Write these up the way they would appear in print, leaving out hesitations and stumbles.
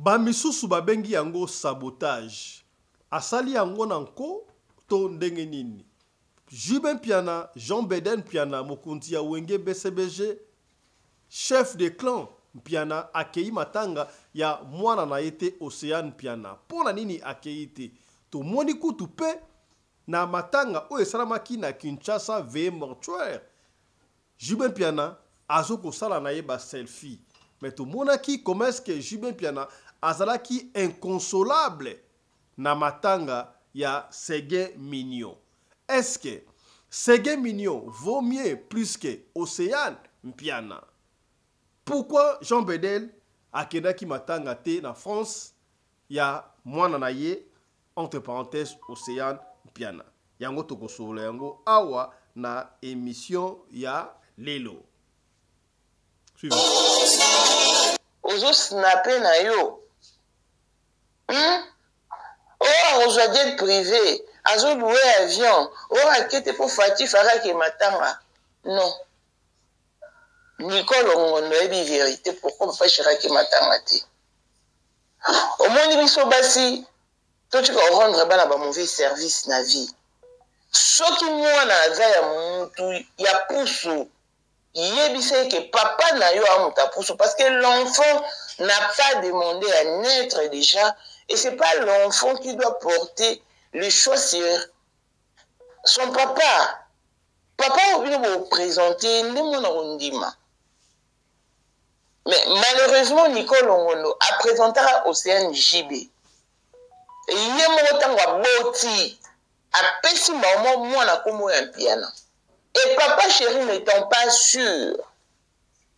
Bamisusu babengi yango sabotage. Asali yango nanko to ndenge nini. Juben Piana, Jean Beden Piana, Mokunti ya Wenge BCBG, chef de clan Piana, akei matanga ya mwana na ete Océane Piana. Pona nini akei te? To moni kutu pe na matanga o esalamaki na Kinshasa ve mortuaire. Juben Piana azoko sala na yeba selfie. Mais to monaki comment est-ce que Juben Piana azalaki inconsolable na matanga ya Séguin Mignon. Est-ce que Séguin Mignon vaut mieux plus que Océane Piana? Pourquoi Jean Bedel akedaki matanga te na France ya mwana na ye entre parenthèses Océane Piana? Yango tokosolo yango awa na émission ya lelo. Suivez. Ozo snapper na yo. Oh, ozo jet privé. Azo loué avion. Oh, akete pour Fati Faraki matanga. Non. Nicole Ongondo ebi vérité. Pourquoi pas Chiraki matanga te? Au moins, biso basi. Toi, tu vas rendre ba mauvais service na vie. Soki mwana aza ya mutu ya pusu. Yebise que papa na yo amuta pusu. Parce que l'enfant n'a pas demandé à naître déjà. Et c'est pas l'enfant qui doit porter les choses sur son papa. Papa va vous présenter mais malheureusement, Nicole Ongondo a présenté à Océane JB. Et il y a un boti a pessi maman moi na comme un piano. Et papa chéri n'étant pas sûr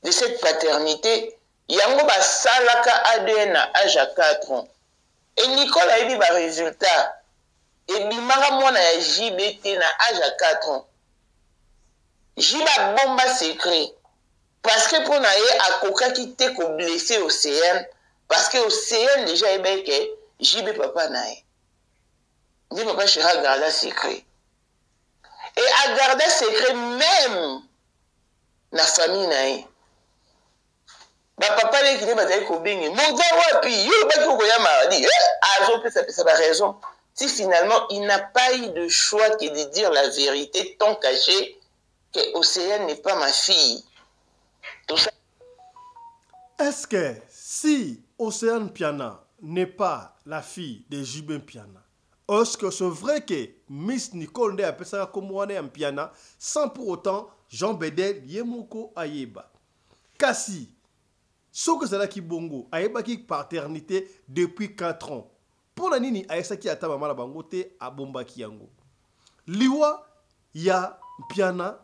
de cette paternité, yango ba salaka ADN à âge à 4 ans. Et Nicole a eu des résultats. Et bimara mwana ya JBT na âge à 4 ans. Jiba bomba secret. Parce que pour naye a koka qui te ko blessé Océane. Parce que Océane déjà est que JB papa naye. Dit papa chéra garda secret. Et a gardé secret même na famille naye. Ba papa le qui ne va pas bingi. Mon wapi, yo ba ko ya maradi. Azo peut ça ba raison. Si finalement il n'a pas eu de choix que de dire la vérité tant caché que Océane n'est pas ma fille. Tout ça. Est-ce que si Océane Piana n'est pas la fille de Juben Piana, est-ce que c'est vrai que Miss Nicole Nde appelle ça comme Wane Piana sans pour autant Jean Bedel Yemoko Ayeba? Kasi, ce que c'est là qui bongo, Ayeba qui paternité depuis 4 ans. Pour la nini Aïssa qui attend maman la bangote à bomba kiango. Liwa ya Piana,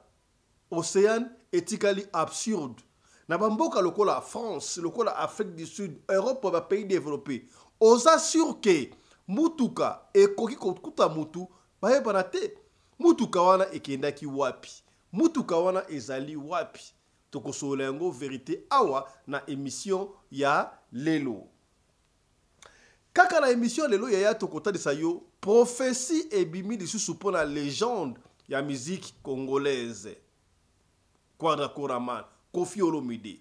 Océane éthiquement absurde. Na bamboka lokola France, lokola Afrique du Sud, Europe ba pays développés. Osa sûr que mutuka e koki kokuta mutu ba yebana te. Mutuka wana ekendaki wapi? Mutuka wana ezali wapi? Tokosola yango vérité awa na émission ya lelo. Kaka na émission lelo ya tokota de sayo prophétie ebimi lisusu pour la légende ya musique congolaise. Quadra Koraman, Kofi Olomide.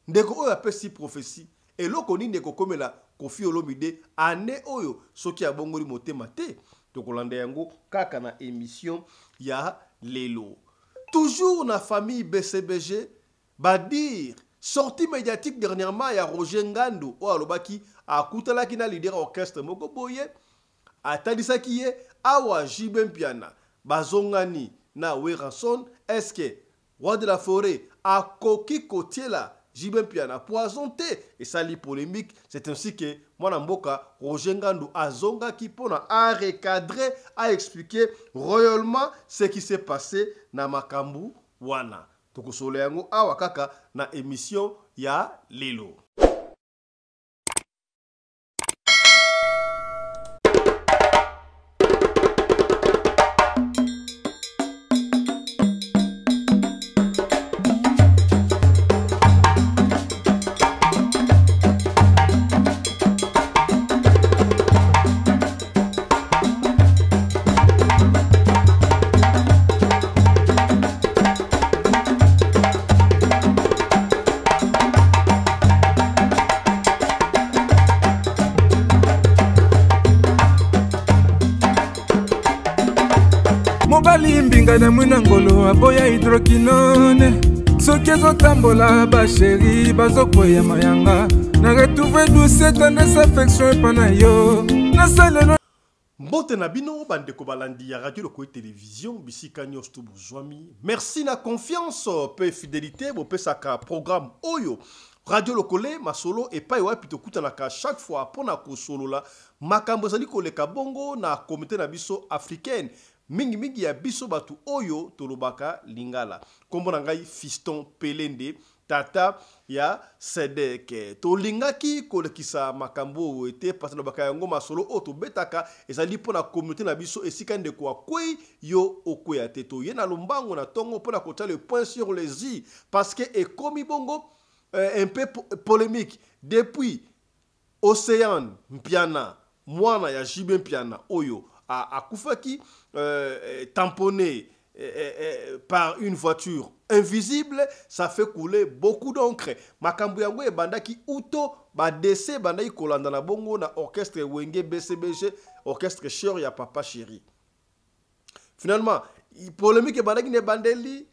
Ndeko oyo apesi prophétie et loko ni ndeko komela Kofi Olomide ane oyo soki abongoli motema te. Tokolanda yango kaka na émission ya lelo. Toujours na famille BCBG ba dire sortie médiatique dernièrement ya Roger Ngando o alobaki akutalaki na leader orchestre moko boye atalisaki ye awa Juben Piana bazongani na Weranson. Est-ce que Roi de la forêt a koki kotiela Juben Piana poisonté et sali polémique? C'est ainsi que Mwana Mboka Roger Ngando azonga ki pona a recadrer, a expliquer royalement ce qui s'est passé na makambu wana. Tokosole yango awa kaka na émission ya lelo. mobali mbinga na mwina ngolo aboya hydroquinone soki ezotambola basheri bazokoya mayanga na retrouve douce tendresse affection epa na yo nasalelo Mbote na bino bandeko balandi ya radio Lokoye télévision bisika nyonso to bozwami. Merci na confiance pe fidélité bo pesaka programme oyo radio Lokole masolo et pa yo pito kutanaka chaque fois pona ko solo la makambo zali koleka bongo na communauté na biso africaine. Mingi ya biso batu oyo tolobaka lingala. Kombo na ngai Fiston Pelende tata ya Sedeke. Tolingaki kolekisa makambo ete parce que baka yango masolo o to betaka ezali pona communauté na biso esika ndeko akwei yo okoya te to ye na lombango na tongo pona kota le point sur les i parce que ekomi bongo un peu polémique depuis Océane Mpiana mwana ya Jibe Mpiana oyo akufaki tamponné par une voiture invisible, ça fait couler beaucoup d'encre. Makambu yango e bandaki uto ba dese bandaki kolanda na bongo na orchestre Wenge BCBG, orchestre Cher ya Papa Chéri. Finalement, polémique e bandaki ne bandeli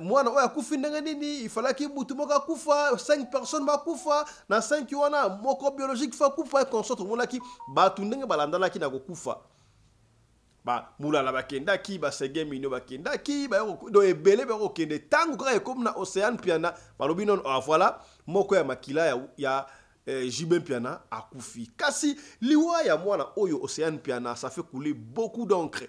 mwana oya kufi ndenge nini, il fallait ki mutu moka kufa 5 personnes ba kufa na 5 wana moko biologique fa kufa et consort mona ki batu ndenge balandana ki na ko kufa. Ba mulala bakendaki ba sege mino bakendaki ba do ebele ba okende tangu kaka comme na Océane Mpiana balobi non voilà moko ya makila ya Jibe Mpiana akufi kasi liwa ya mwana oyo Océane Mpiana ça fait couler beaucoup d'encre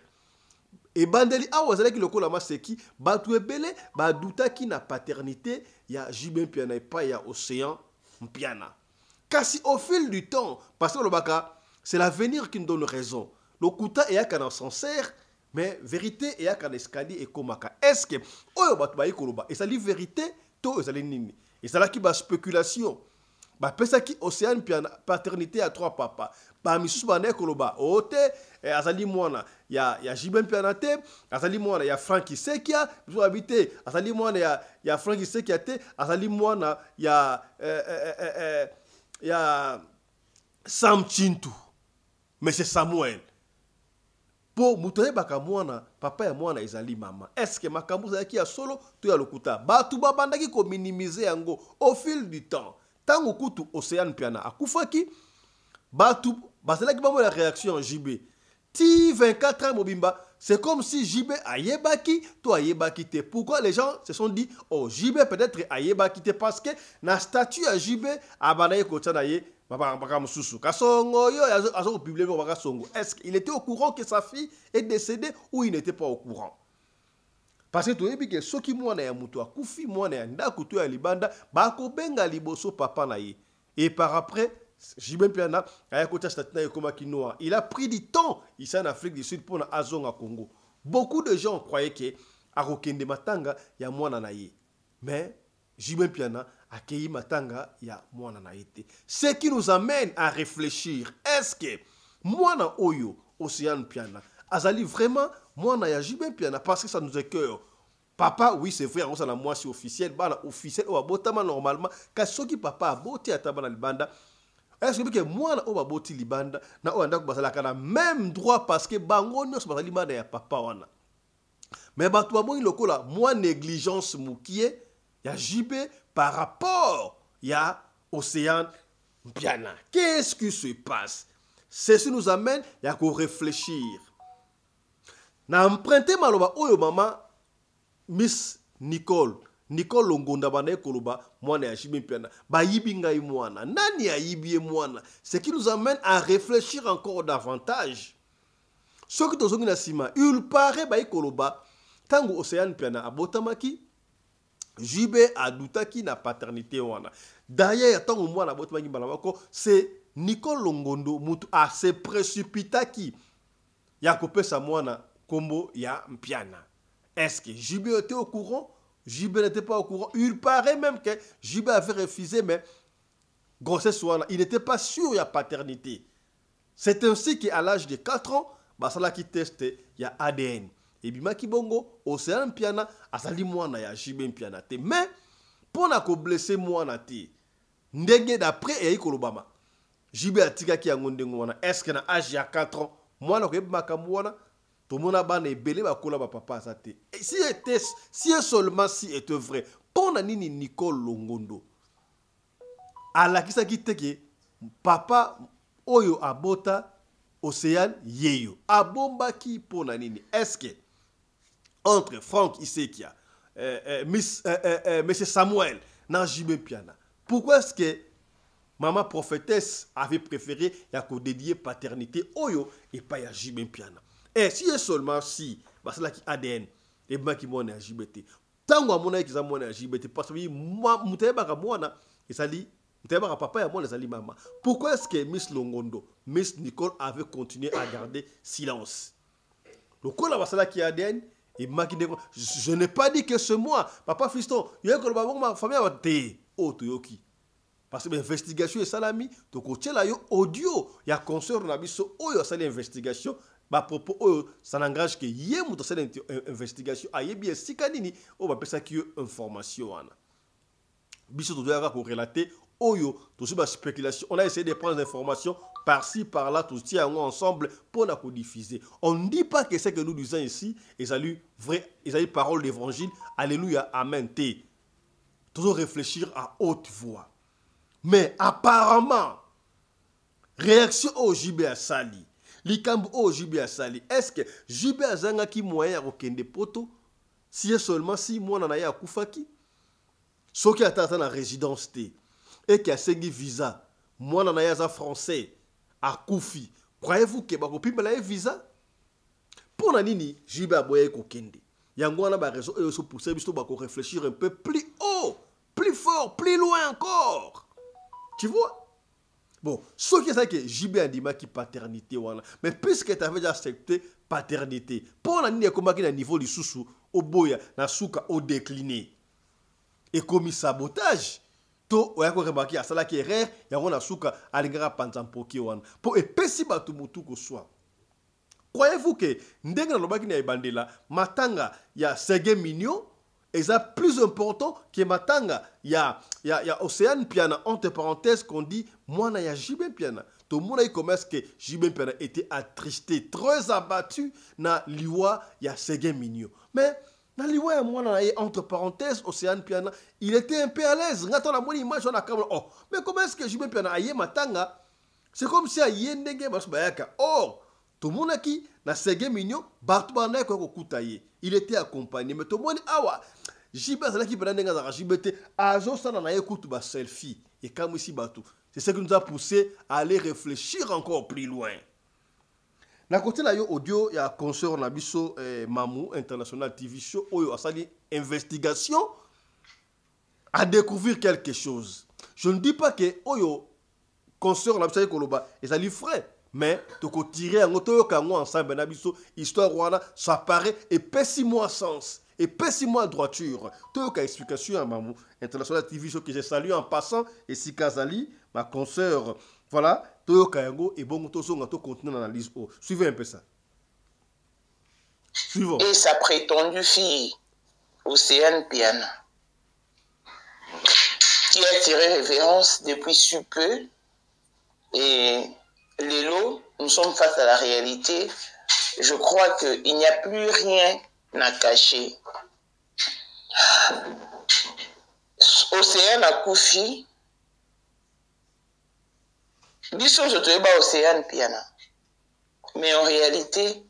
et bandeli awa zalaki lokola maseki batu ebele ba dutaki na paternité ya Jibe Mpiana et pas ya Océane Mpiana kasi au fil du temps parce que le baka c'est l'avenir qui nous donne raison. Le kuta est à sincère, mais vérité est à escalier et komaka. Est-ce que oyo batu ba ikoloba et ça li vérité to ezali nini? Et ça là qui ba spéculation. Ba pesa ki Océane Mpiana paternité à 3 papas. Ba misusu ba nekoloba ote azali mwana ya Jibe Mpiana te, azali mwana ya Frankie Sekia, biso habité, azali mwana ya Frankie Sekia te, azali mwana ya Sam Chintu. Mais c'est Samuel. Po mutoye baka mwana papa ya mwana ezali mama. Est-ce que makambo zaki ya solo to ya lokuta batu babandaki ko minimiser yango au fil du temps. Tango kutu Océane Mpiana akufaki batu baselaki bamo la réaction JB. Ti 24 ans mobimba, c'est comme si JB ayebaki to ayebaki te. Pourquoi les gens se sont dit oh JB peut-être ayebaki te parce que na statut à JB abanaye ko tana ye. Est-ce qu'il était au courant que sa fille est décédée ou il n'était pas au courant? Parce que tu as dit que ceux qui m'ont dit Koufi m'ont dit que ya libanda bako benga liboso papa na ye. Et par après Jibe Mpiana il a pris du temps ici en Afrique du Sud pour na azonga Congo. Beaucoup de gens croyaient que Arokende Matanga ya mwana na ye. Mais Jibe Mpiana accueilli matanga ya mwana na ete. Ce qui nous amène à réfléchir, est-ce que mwana oyo Océane Mpiana azali vraiment mwana ya Jibe Mpiana parce que ça nous écoeure. Papa, oui c'est vrai, on a la moitié officielle, bana officiel ou abotama normalement, ka soki papa aboti atabana libanda. Est-ce que mwana o baboti libanda na o andako basala kana même droit parce que bango nyos basali libanda ya papa wana. Mais batu abongi lokola moi négligence mukie ya Jibe par rapport à Océane Mpiana. Qu'est-ce qui se passe? Ceci nous amène à réfléchir. Na emprunté maloba oyo mama Miss Nicole Longonda bana koloba mwana ya Jibe Mpiana ba yibi ngai mwana nani ya yibi mwana. Ce qui nous amène à réfléchir encore davantage. Ce qui tozongi na sima il paraît ba koloba tango Océane Mpiana abotamaki Jibe adutaki na paternité wana. D'ailleurs, tant au moins la botte c'est Nicole Longondo mutu a se précipitaki ya kopé sa mwana kombo ya Mpiana. Est-ce que Jibe était au courant? Jibe n'était pas au courant. Il paraît même que Jibe avait refusé, mais grossesse wana, il n'était pas sûr de la paternité. C'est ainsi qu'à l'âge de 4 ans, basala qui testé ya ADN. Et bimaki bongo Océane Mpiana asali mwana ya Jibe Mpiana te mais pour na ko blesser mwana te ndenge d'après et kolobama Jibe atika ki yango ndengo wana est-ce que na âge ya 4 ans mwana ko yebaka mwana Tout le monde a ban et belé ba kola ba papa ça te. Si seulement si était vrai. Pona nini Nicole Longondo. Ala kisa ki teke papa oyo abota Océane yeyo. Abomba ki pona nini. Est-ce que entre Franck Isekia, Monsieur Samuel, dans JB Piana, pourquoi est-ce que maman prophétesse avait préféré ya ko dédier paternité oyo et pas ya JB Piana? Et si seulement si, parce que là qui ADN et ben qui mona JBT. Tant que mona qui za mona JBT parce que moi muteba ka mona et ça dit muteba papa ya mona sali maman. Pourquoi est-ce que Miss Longondo, Miss Nicole avait continué à garder silence? Le coup là parce que là qui ADN et je n'ai pas dit que c'est moi. Papa fiston, il y a que ma famille a été otoyoki. Parce que l'investigation est salami, donc au tchela yo audio, il y a concert on a mis so oyo sali investigation, ba propos oyo ça n'engage que yemu to sali investigation, ayebi esikanini o ba pesa ki information ana. Biso to doit corrélater oyo to sur ba spéculation. On a essayé de prendre des informations par-ci, par-là, tout tient ensemble pour la diffuser. On ne dit pas que c'est que nous disons ici, et ça lui vrai, et ça lui parole d'évangile, alléluia, amen, té. Toujours réfléchir à haute voix. Mais apparemment, réaction au JB à Sali, likambo au JB à Sali, est-ce que JB à Zanga qui moyen à Okende Poto, si seulement si moi n'en ai à Koufaki, ce qui attend la résidence T, et qui a segui visa, moi n'en ai à français, à Koufi, croyez-vous que Bakopi me l'a visa? Pour Nanini, JB a boyé Kokende. Yangwana ba raison et pour ça, il faut réfléchir un peu plus haut, plus fort, plus loin encore. Tu vois? Bon, ce qui est ça que JB a dit qui paternité wana. Mais puisque tu avais déjà accepté paternité, pour Nanini comme à niveau du sous au boya, na souka au décliné. Et commis sabotage. To oya ko remarquer à cela qui est rare ya on a suka alingara panzampoki wana po epesi batu mutu ko swa. Croyez-vous que ndenga lobaki na ibandela matanga ya Sege Mignon est plus important que matanga ya Océane Piana entre parenthèses qu'on dit moi na ya JB Piana. Tout le monde a commencé que JB Piana était attristé, très abattu na liwa ya Sege Mignon. Mais dans l'Iwa, entre parenthèses, Océane Piana, il était un peu à l'aise. Regarde la bonne image, on a comme oh, mais comment est-ce que JB Piana aïe matanga? C'est comme si aïe ndenge basbayaka. Or, tout le monde a qui na Sege Mignon, Bartouana ko kutaye. Il était accompagné, mais tout le monde awa. JB c'est là qui prend ndenge za JBT. Azo sana na écoute ba selfie et comme ici batou. C'est ce qui nous a poussé à aller réfléchir encore plus loin. Na côté là yo audio ya concert na biso Mamou International TV Show oyo asali investigation à découvrir quelque chose. Je ne dis pas que oyo concert na biso koloba et ça lui ferait mais to ko tirer en auto kango ensemble na biso histoire wana ça paraît et pèse-moi sens et pèse-moi droiture. To ka explication à Mamou International TV Show que je salue en passant et si Kazali ma consoeur voilà. Et bon, continuer l'analyse. Suivez un peu ça. Suivons. Et sa prétendue fille, Océane Piana, qui a tiré révérence depuis si peu. Et Lélo, nous sommes face à la réalité. Je crois qu'il n'y a plus rien à cacher. Océane a Koufi. Biso je te bats Océane Piana. Mais en réalité,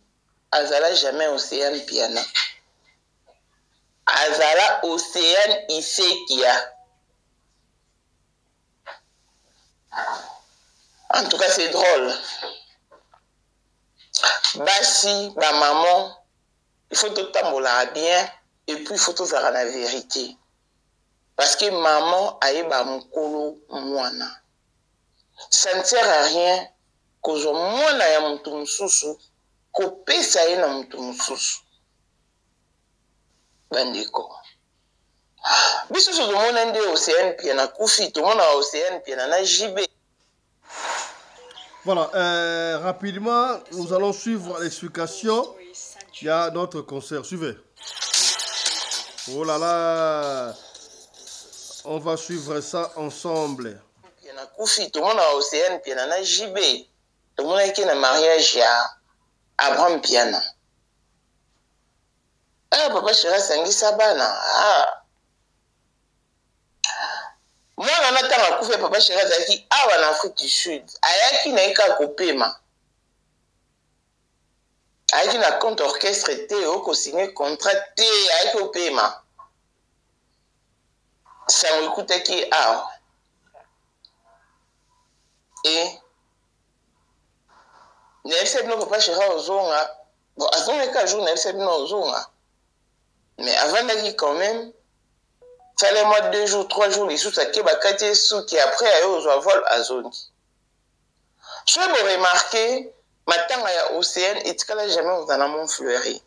Azala jamais Océane Piana. Azala Océane Isekia. En tout cas, c'est drôle. Basi, ma maman, il faut tout tambola bien et puis il faut tout faire la vérité. Parce que maman a eu mukolo mwana. Ça ne sert à rien que je mwana ya mutu mususu ko pesa ye na mutu mususu. Bandeko. Biso so mona nde Océane Piana Koufi, to mona Océane Piana na JB. Voilà, rapidement, nous allons suivre l'explication. Il y a notre concert. Suivez. Oh là là. On va suivre ça ensemble. Piana Koufi, tout le monde a Océane Piana na JB. Tout le monde a été dans le mariage à Abraham Piana. Ah, papa chéri asangisa bana. Ah. Moi, on a tant à couper papa chéri azalaki awa en Afrique du Sud. Ayaki na eka kopema. Ayaki na compte orchestre te, oko signé contrat te, ayaki kopema. Ça me coûte qui awa. Et n'efse bino papa chéri ozonga. Bon, azonga ka jour n'efse bino ozonga. Mais avant d'aller quand même, fallait moi 2 jours, 3 jours, les sous, ça qui est sous qui après, aille aux vol à zone. Je vais remarquer, maintenant, il y a océan, et tu n'as jamais dans un monde fleuri.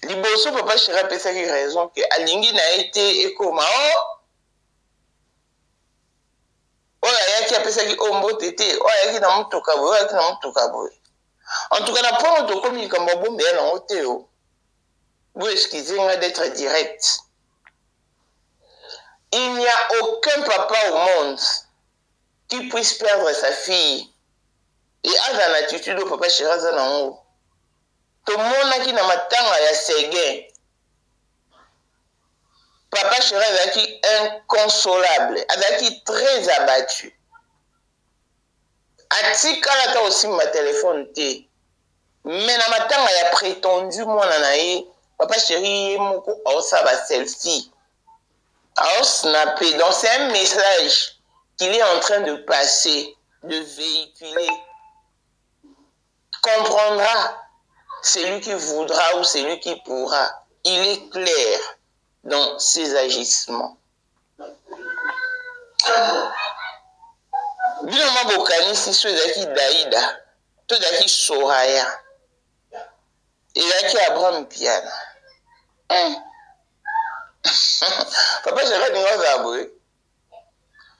Liboso, papa, je rappelle ça qui raison, que Alingi n'a été éco, ma oh, il y a qui appelle ça qui ombo tété, oh, il y a qui n'a mon tokabo, il y a qui n'a mon tokabo. En tout cas, n'a pas de commis comme bon, mais en hôtel. Vous excusez-moi d'être direct. Il n'y a aucun papa au monde qui puisse perdre sa fille. Et à la attitude au papa chéri Zanango. Tout le monde qui n'a pas de séguin. Papa chéri est inconsolable, est très abattu. Atikala aussi ma téléphone. Mais na matanga ya prétendu mwana na ye papa chéri moko osa ba selfie a snapper donc c'est un message qu'il est en train de passer, de véhiculer. Comprendra celui qui voudra ou celui qui pourra. Il est clair dans ses agissements. Biloma bokani si ceux qui Daïda, tout qui Soraya. Il y a qui Abraham Piana. Papa, je vais dire Zaboué.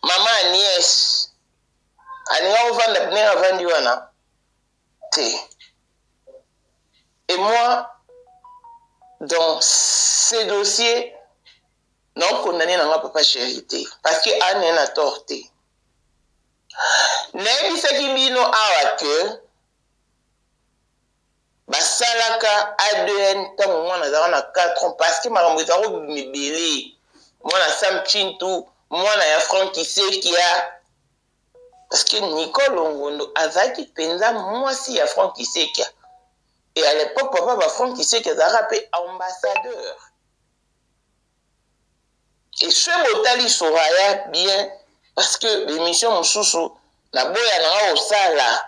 Maman Agnès. Agnès, on va venir avant Diwana. Et moi, dans ces dossiers, non condamné dans ma papa charité. Parce que Anne est torté. N'est-ce pas qui bino awa que basalaka ADN tant moi na 4 ans parce que makambo ezako mibele moi na Sam Chintu moi na ya Franck Kisekia parce que Nicole Longondo azaki penza moi si ya Franck Kisekia et à l'époque papa ba Franck Kisekia azaka ambassadeur et ce motali Soraya bien parce que l'émission Moussoussou la boya na osala.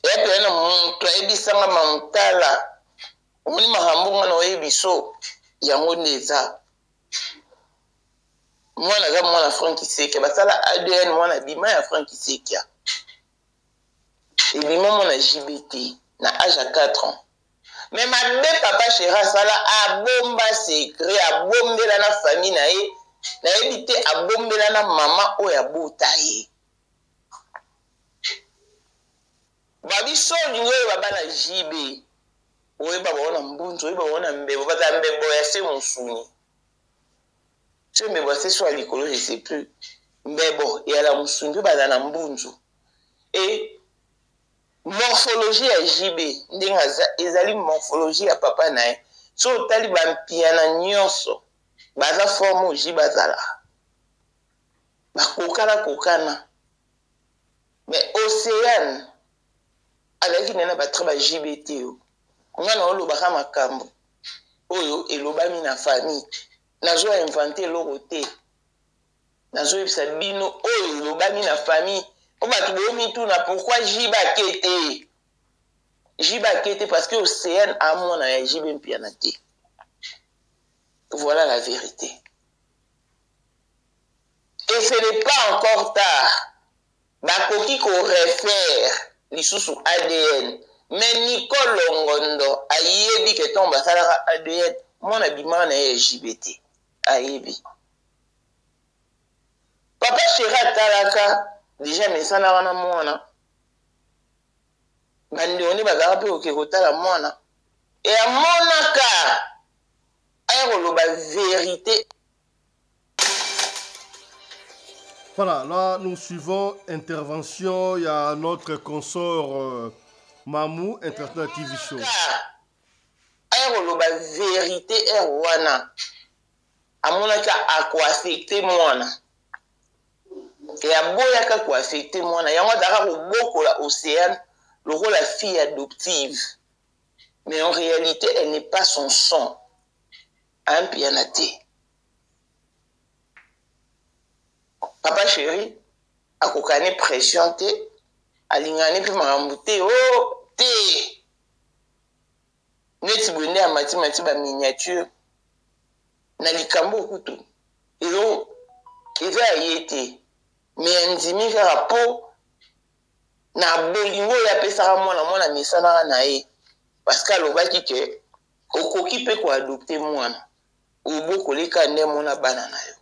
Et puis, on a dit ça, on a dit ça, moi, la Franck qui sait que ça, la ADN, moi, la bima, la Franck qui sait qu'il y a. Et bima, mon JBT, na âge à 4 ans. Mais ma belle papa chéra, ça là, a bomba secret, a bombé la famille, na évité, a bombé la maman, ou a boutaye. Babi so niwe baba na jibe oye baba wana mbunzo oye baba wana mbebo bata mbebo ya se musuni se mbebo se so alikolo je sais plus mbebo ya la musuni bata na mbunzo et morphologie ya jibe ndinga ezali morphologie ya papa na so tali bampiana nyonso baza forme jiba zala bakokana mais océane avec une nana JBT on a olo baka makambo oyo elobami na famille nazo inventer loroté nazo ebisa bino oyo elobami na famille o ba tubomi tout na pourquoi jiba kete parce que océane a mon na jibe mpianate. Voilà la vérité et ce n'est pas encore tard bakoki ko refaire lisusu ADN mais Nicole Longondo ayebi ke tomba salaka ADN mona bima na JBT ayebi papa chéri talaka déjà mesana wana mona bandioni bazaka pe oke kotala mona et amonaka ayakoloba vérité. Voilà, là nous suivons intervention. Il y a notre consort Mamou International TV Show. La vérité est wana. Amonaka a quoi affecter moi. Et à boyaka quoi affecter moi. Yango dara beaucoup la Océane, le rôle la fille adoptive. Mais en réalité, elle n'est pas son sang. Un pianaté. Papa chéri, a kokane pression te, a lingane pi marambuté, oh, te. Neti bonne a mati ba miniature. Na likambo kutu. Elo, eza yete. Mais ndimi kaka po, na bolingo ya pesaka mwana misana na ye. Parce qu'alobaki ke, okoki pe ko adopter mwana. Obo koleka nde mona bana na yo.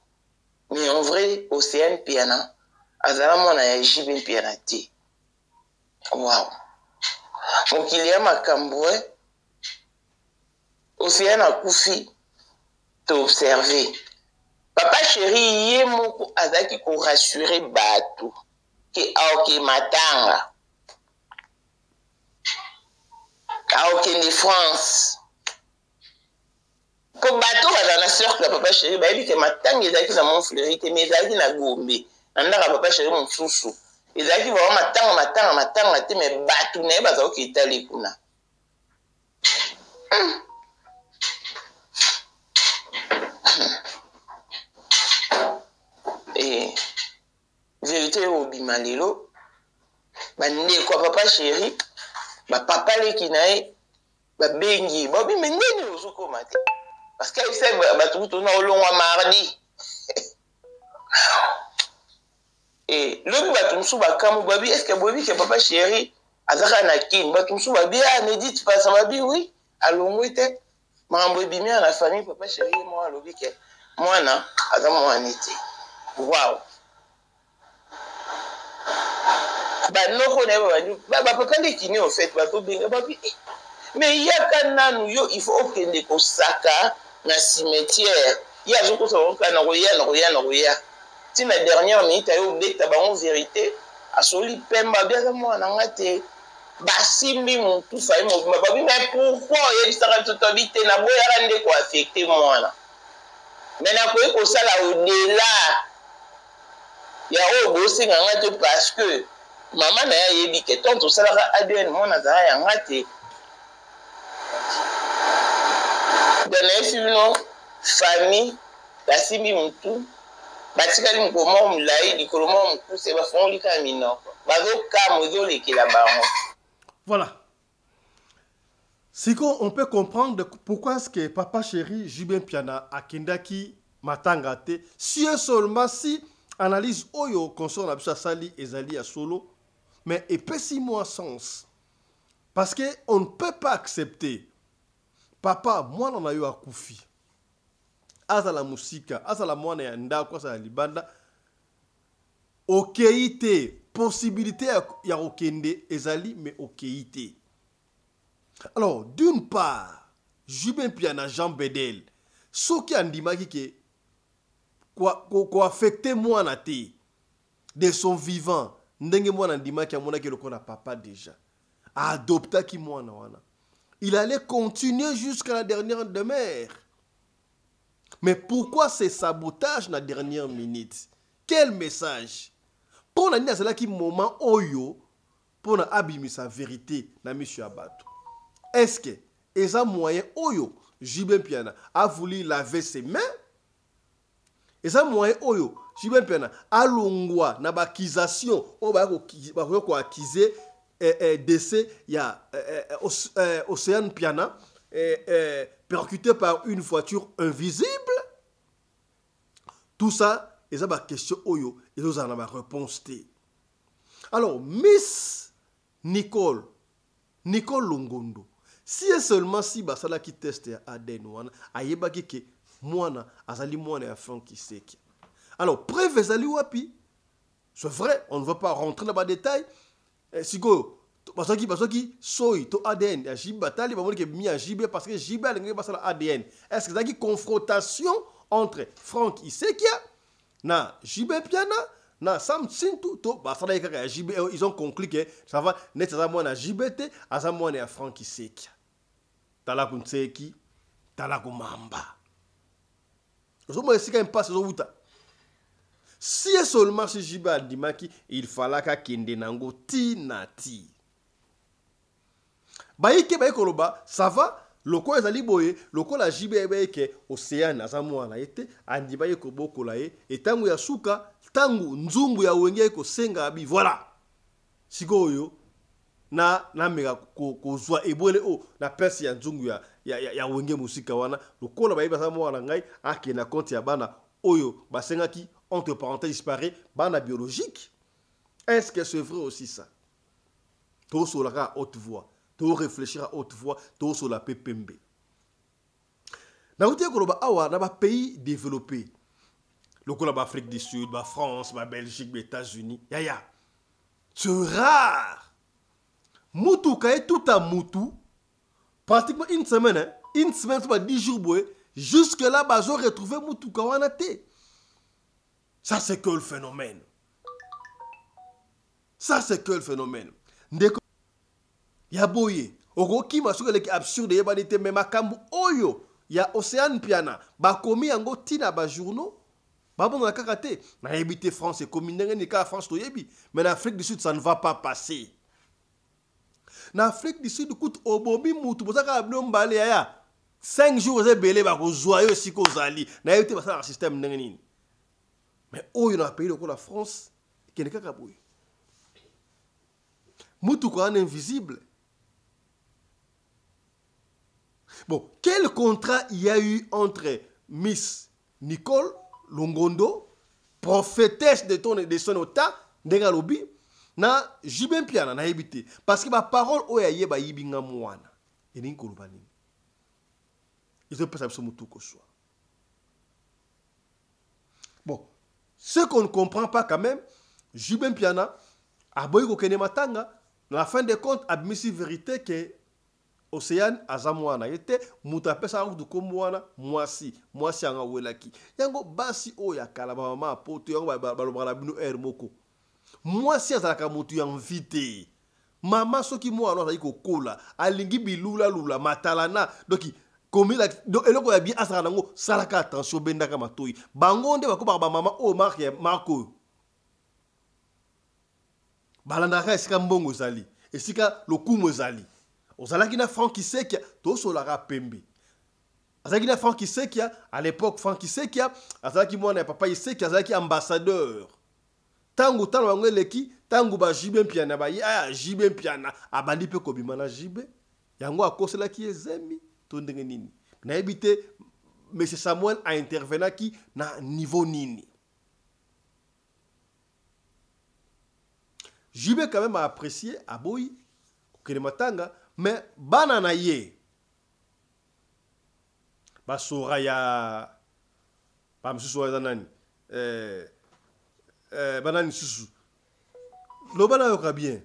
Mais en vrai, Océane Piana, azala mwana ya jibe Piana te. Wow. Mokili ya makambo, Océane akufi, te observer. Papa chéri, ye moko azaki ko rassurer batu. Ke aoke matanga. Aoke de France. Pour bateau, dans la cercle, papa chéri, bah, il dit que maintenant, il a qui dans mon fleuri, mais il a qui n'a gombé. Nanda papa chéri, mon chouchou. Il a qui va matanga, mais bateau, n'est pas ok, il t'a les kuna. Et, vérité au bimalelo, bah, n'est quoi, papa chéri, bah, papa les kinae, bah, bengi, bah, mais n'est pas au comate. Parce qu'elle sait que tout le long mardi. Et l'autre batumsou bakamu babi, est-ce que babi que papa chéri azaka na kin batumsou babi a ne dit pas ça babi oui allons était mambo bimi à la famille papa chéri moi lobi que moi na azama moi nité. Waouh. Bah non connaît ba papa les kini au fait ba to binga babi. Mais il y a kananu yo il faut okende ko saka na cimetière il y a zoko so ka na roya ti la dernière minute ayo beta ba en vérité asoli pemba bien moi na ngate basimbi mon tout ça mo babi mais pourquoi il y a ça tout habité na boya rande ko affecter moi là mais na ko sala au delà ya o bosi ngate parce que maman na yebi ke tonto sala ADN mon na za ya ngate non famille la simi mutu batikali mkomo mlai dikolomo mkuse bafon lika minoko bazoka mozole kila bango. Voilà. Si on peut comprendre pourquoi est-ce que papa chéri Jibin Piana a kendaki matangate si seulement si analyse oyo concerne la bisa sali ezali ya solo mais epesi moi sens parce que on ne peut pas accepter papa mwana na yo akufi azala musika azala mwana ya ndako azala libanda okeite possibilité ya okende ezali mais okeite. Alors d'une part Jibin Piana Jean Bedel soki andimaki ke ko affecter mwana te de son vivant ndenge mwana ndimaki amonaki lokola papa déjà adoptaki mwana wana. Il allait continuer jusqu'à la dernière demeure. Mais pourquoi ces sabotages na dernière minute? Quel message? Pour la nina c'est qui moment oyo pour na abimi sa vérité na monsieur Abato. Est-ce que eza moyen oyo Jibin Piana a voulu laver ses mains? Eza moyen oyo Jibin Piana a longwa na bakisation o ba ko accuser décès, il y a Océane Piana percuté par une voiture invisible. Tout ça, il y a des questions oyo et nous en avons réponse. Alors, Miss Nicole Longondo, si seulement si basala qui teste ADN wana, ayebaki ke mwana azali mwana ya fin qui sait. Alors, preuve ezali wapi? C'est vrai, on ne va pas rentrer dans les détails. Siko parce que soy to ADN ya jibe batali ba monike mi ya jibe parce que jibe alingi basala ADN. Est-ce que ça qui confrontation entre Franck Isekia na Jibin Piana na Sam Sintu to ba ça ya JB ils ont conclu que ça va net ça moi na JBT asa moi na Franck Kiseki tala kunseki tala kumamba zo mo esika impasse zo wuta si seulement si JB andimaki il fallait ka kende nango ti na ti baike baikoloba ça va loko ezali boye loko la JB ebeke océan azamu na ete andima yeko bokola ye etangu ya suka tangu nzumbu ya wenge ko senga abi voilà sikoyo na mega ko zwa ebole o na pesi ya nzungu ya wenge musika wana lokola ba azamu na ngai ake na compte ya bana oyo basenga ki entre parenthèses disparaît bana biologique. Est-ce que c'est vrai aussi ça? Tout sur la haute voix, tout réfléchir à haute voix, tout sur la PPMB. Dans le pays développé, l'Afrique du Sud, la France, la Belgique, les États-Unis, c'est rare. Moutou, tout à Moutou, pratiquement une semaine, 10 jours, jusque là, ils ont retrouvé Moutou Kawanate. Ça, c'est que le phénomène. Ça, c'est que le phénomène. Yaboye, ogoki masuka leki absurde yebanite me makambu oyo ya Océane Piana ba komi yango tina ba journaux ba bon na kakate na yebite France et communere ni ka France to yebi mais en Afrique du Sud ça ne va pas passer. Na Afrique du Sud coûte obobi mutu bozaka ablo mbale ya 5 jours ebele ba ko joyeux siko zali na yebite ba sa système nini mais oyo na pays ko la France kene kaka boye mutu ko an invisible. Bon, quel contrat il y a eu entre Miss Nicole Longondo, prophétesse de son état, Ndengalobi, na JB Piana na habité. Parce que ma parole oyaye ba yibinga mwana. Et ni kolubani. Ils ont pas ça sur mutu ko soit. Bon, ce qu'on ne comprend pas quand même, JB Piana a boy ko kene matanga, dans la fin des comptes admis vérité que Océane azamwana yete muta pesa ngudu komwana mwasi anga welaki yango basi o ya kala mama poto yango balobala bino moko mwasi azalaka mutu ya invité mama soki mwana azali kokola alingi bilula lula matalana doki komila eloko ya bien asala nango salaka attention bendaka matoyi bango nde bako ba mama o marko balandaka esika mbongo zali esika lokumo zali Ozalaki na Franck Kiseki, to solara pembe. Azalaki na Franck Kiseki, à l'époque Franck Kiseki, azalaki mwana papa Kiseki, azalaki ambassadeur. Tangu talo wangeleki, tangu ba JB Piana ba JB Piana abandi pe kobima na JB. Yango akosela ki ezemi to ndenge nini. Na ebité M. Samuel a intervenaki na niveau nini. JB quand même a apprécié aboyi kokele matanga. Mais banana ye basora ya ba msusu wa nani banani susu lo bana yoka bien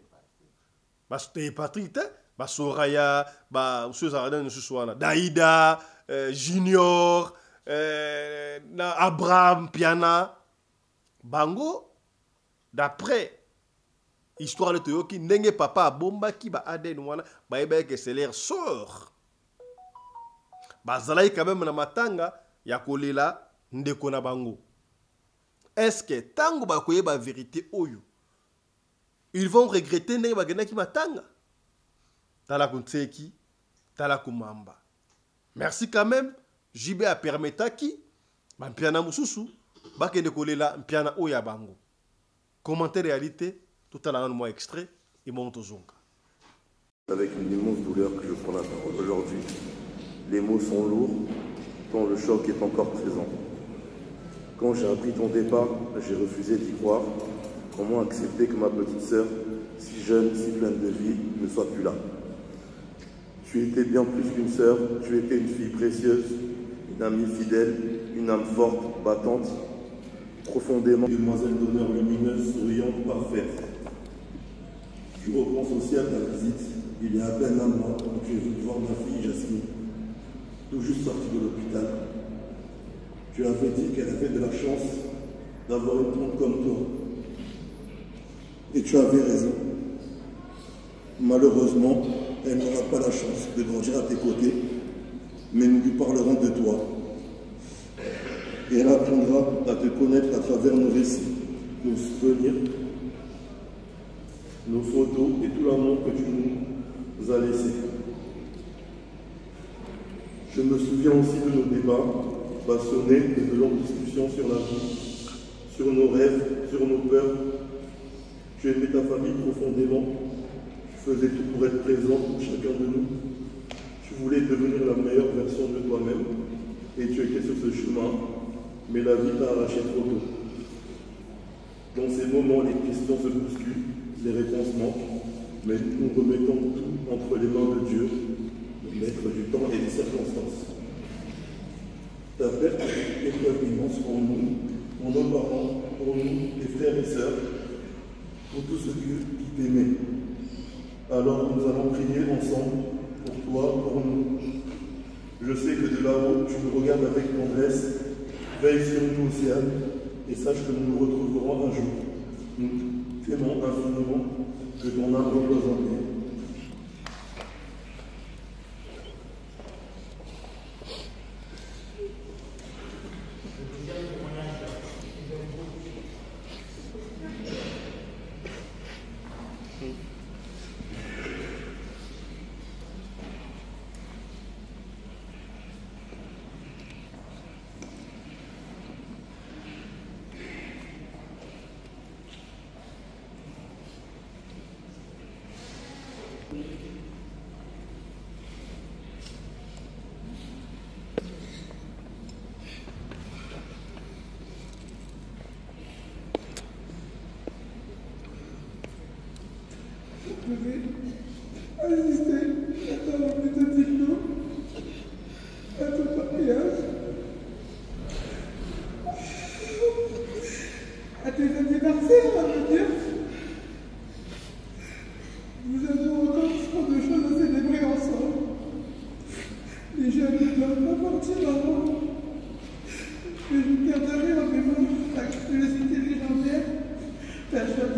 baste Patrick te basora ya ba msusu za nani susu wana Daïda Junior na Abraham Piana bango d'après histoire de Toyoki, nenge papa bomba ki ba aden wana ba eba que c'est leur sort. Ba zalai quand même na matanga ya kolela ndeko na bango. Est-ce que tango ba koyeba vérité oyo ils vont regretter nenge ba gena ki matanga? Tala kunseki, tala kumamba. Merci quand même, JB a permetaki ba mpiana mususu ba kende kolela mpiana oya bango. Commentaire réalité tout à l'heure, moi extrait, il monte au Zonga. Avec une immense douleur que je prends la parole aujourd'hui. Les mots sont lourds, tant le choc est encore présent. Quand j'ai appris ton départ, j'ai refusé d'y croire. Comment accepter que ma petite sœur, si jeune, si pleine de vie, ne soit plus là? Tu étais bien plus qu'une sœur, tu étais une fille précieuse, une amie fidèle, une âme forte, battante, profondément. Demoiselle d'honneur lumineuse, souriante, parfaite. Je repense aussi à ta visite, il y a à peine un mois, quand tu es venu voir ma fille Jasmine, tout juste sortie de l'hôpital. Tu avais dit qu'elle avait de la chance d'avoir une tante comme toi, Et tu avais raison. Malheureusement, elle n'aura pas la chance de grandir à tes côtés, mais nous lui parlerons de toi. Et elle apprendra à te connaître à travers nos récits, nos souvenirs, nos photos et tout l'amour que tu nous as laissé. Je me souviens aussi de nos débats passionnés et de longues discussions sur la vie, sur nos rêves, sur nos peurs. Tu aimais ta famille profondément. Tu faisais tout pour être présent pour chacun de nous. Tu voulais devenir la meilleure version de toi-même et tu étais sur ce chemin, mais la vie t'a arraché trop tôt. Dans ces moments, les questions se bousculent, les réponses manquent, mais nous remettons tout entre les mains de Dieu, le maître du temps et des circonstances. Ta perte a une épreuve immense pour nous, pour nos parents, pour nous, les frères et sœurs, pour tous ceux qui t'aimaient. Alors nous allons prier ensemble pour toi, pour nous. Je sais que de là-haut, tu nous regardes avec tendresse, veille sur nous, Océane, et sache que nous nous retrouverons un jour. Nous t'aimons infiniment, que ton âme repose en paix. Je vais assister à ta remise de diplôme, à ton mariage, à tes anniversaires, à me dire. Nous avons encore trop de choses à célébrer ensemble. Les jeunes ne doivent pas partir avant. Mais je garderai en mémoire ta curiosité légendaire, ta joie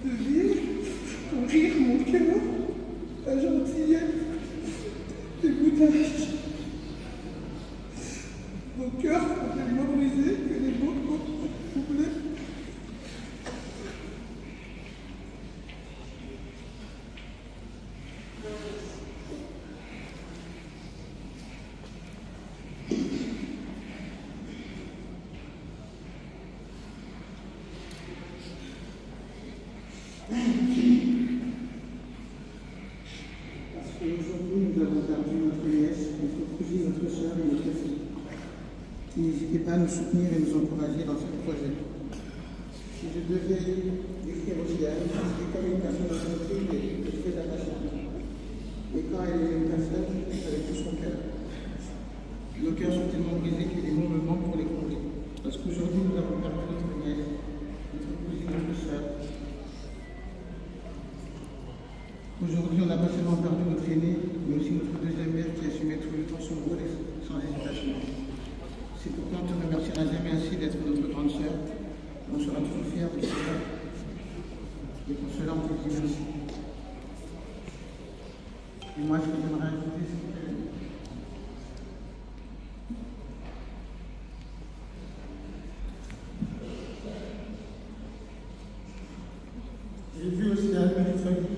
de vivre, ton rire, mon cœur, ta gentillesse, tes boutages. Nos cœurs sont tellement brisés que les mots sont troublés. Parce qu'aujourd'hui, nous avons perdu notre nièce, notre cousine, notre soeur et notre fille. N'hésitez pas à nous soutenir et nous encourager dans ce projet. Si je devais décrire Océane, c'est comme une personne inventive et très attachante. Et quand elle est une personne, c'est avec tout son cœur. Nos cœurs sont tellement brisés que les mots me manquent pour les combler. Parce qu'aujourd'hui, nous avons perdu notre nièce, notre cousine, notre soeur. Aujourd'hui, on n'a pas seulement perdu notre aîné, mais aussi notre deuxième mère qui assumait tout le temps son rôle sans hésitation. C'est pourquoi on ne te remerciera jamais assez d'être notre grande sœur. On sera toujours fiers de cela. Et pour cela, on te dit merci. Et moi, ce que j'aimerais ajouter, c'est que j'ai vu aussi un mercredi,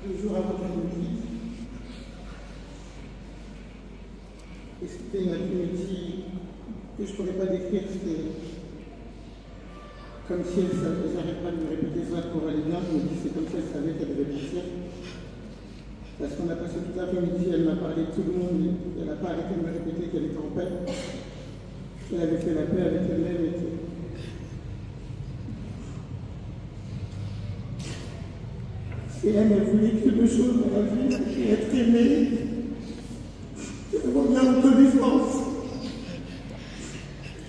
2 jours avant l'après-midi. Et c'était une après-midi que je ne pourrais pas décrire. C'était comme si elle savait, j'arrête pas de me répéter ça pour aller bien, mais c'est comme si elle savait qu'elle devait partir. Parce qu'on a passé toute l'après-midi, elle m'a parlé de tout le monde, et elle n'a pas arrêté de me répéter qu'elle était en paix. Elle avait fait la paix avec elle-même et tout. Et elle voulait quelque chose dans la vie, c'est être aimée, c'est avoir bien en connaissance.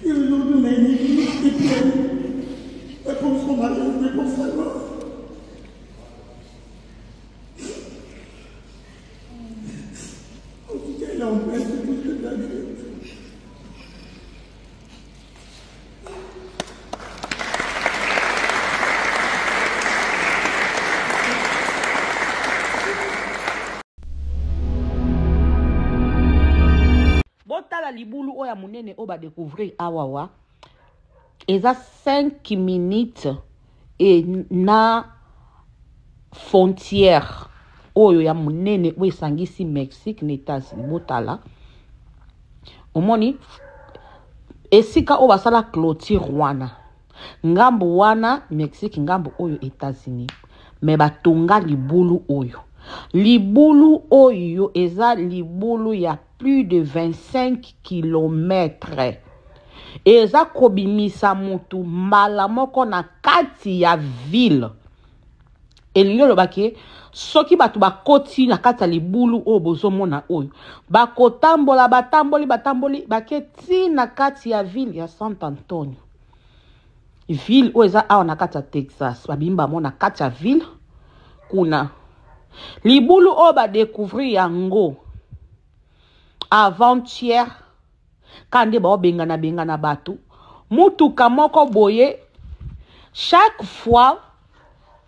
Et aujourd'hui, on a une église qui est pleine, pas pour son mariage, mais pour sa mort. En tout cas, elle est en paix, c'est tout ce que tu as dit. tala libulu oya munene o ba découvrir awawa eza 5 minutes et na frontière oyo ya munene o esangisi Mexique na États-Unis botala omoni esika o basala clôture wana ngambo wana Mexique ngambo oyo États-Unis me batonga libulu oyo eza libulu ya plus de 25 km eza kobimisa mutu mbala moko na kati ya ville elingi lobake soki batu bakoti na kati ya libulu oyo bozomona oyo bakotambola batamboli baketi na kati ya ville ya San Antonio ville oyo eza awa na kati ya Texas babimba mo na kati ya ville kuna libulu oyo badécouvrir yango avant-hier kande bengana batu mutuka moko boye chaque fois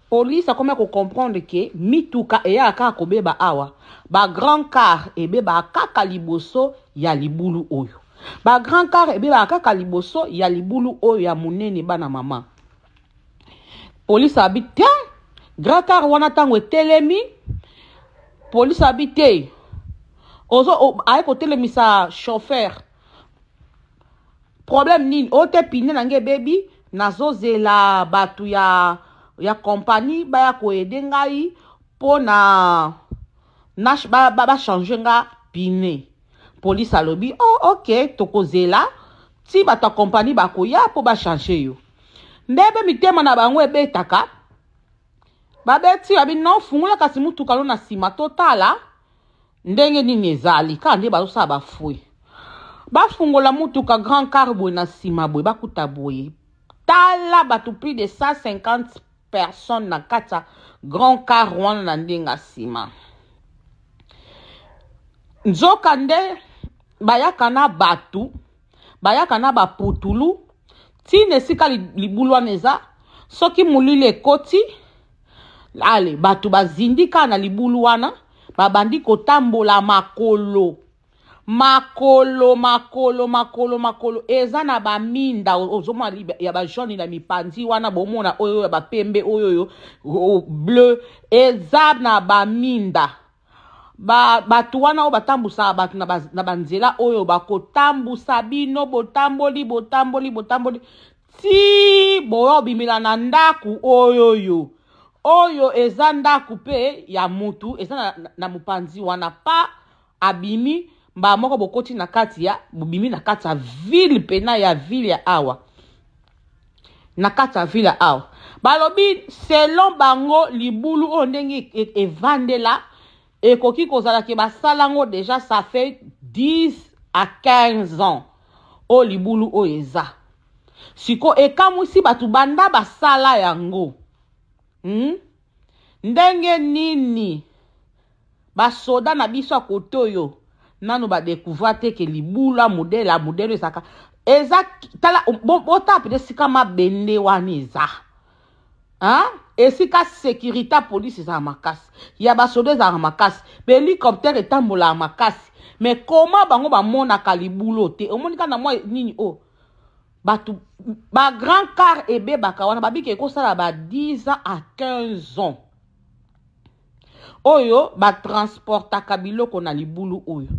police a comme comprendre que mituka eya kaka kobeba awa ba grand car ebeba kaka liboso ya libulu oyo ba grand car ebeba kaka liboso ya libulu oyo ya munene bana mama police habite grand car wana tango etelemi police habite ozo aye ko telemisa chauffeur problème nini ote pine nange baby nazozela batu ya compagnie baya ko aider ngai po na ba changer nga pine police alobi oh ok tokozela ti batu compagnie ba ko ya po ba changer yo ndebe mitema na bango ebetaka babeti abi non fungula kasi mutuka lo na sima totala ndenge nini ezali kandi bazosa bafui bafungola mutuka grand car boy na sima boy bakuta boy tala batu plus de 150 personnes na kata grand car wana na ndenga sima nzoka nde bayaka na batu bayaka na baputulu tine sika libulu wana eza soki mulile ekoti ale batu bazindika na libulu wana babandi kotambola makolo eza na baminda ozomona ya bajoni na mipanzi wana bomona oyo ya bapembe oyo bleu eza na baminda batu wana oyo batambusa batu na banzela oyo bakotambusa bino botamboli ti boyo bimila na ndaku oyo eza ndaku pe ya mutu eza na mupanzi wana pa abimi mba moko bokoti na kati ya bobimi na kati ya ville pena ya ville ya awa na kati ya ville ya awa balobi selon bango libulu oyo ndenge evandela ekoki kozala ke basalango déjà ça fait 10 à 15 ans o libulu oyo eza siko ekamwisi batu banda basala yango ndenge nini basoda na biso ya kote oyo nanu badécouvrir te ke libula modèle ezaka eza tala botape de sika mabende wana eza esika sécurité police eza makasi ya basoda eza makasi hélicoptère etambola makasi mais comment bango bamonaka libulu te omonika na mwa nini batu ba grand car ebebaka wana babiki ekosala ba 10 ans à 15 ans oyo batransportaka biloko na libulu oyo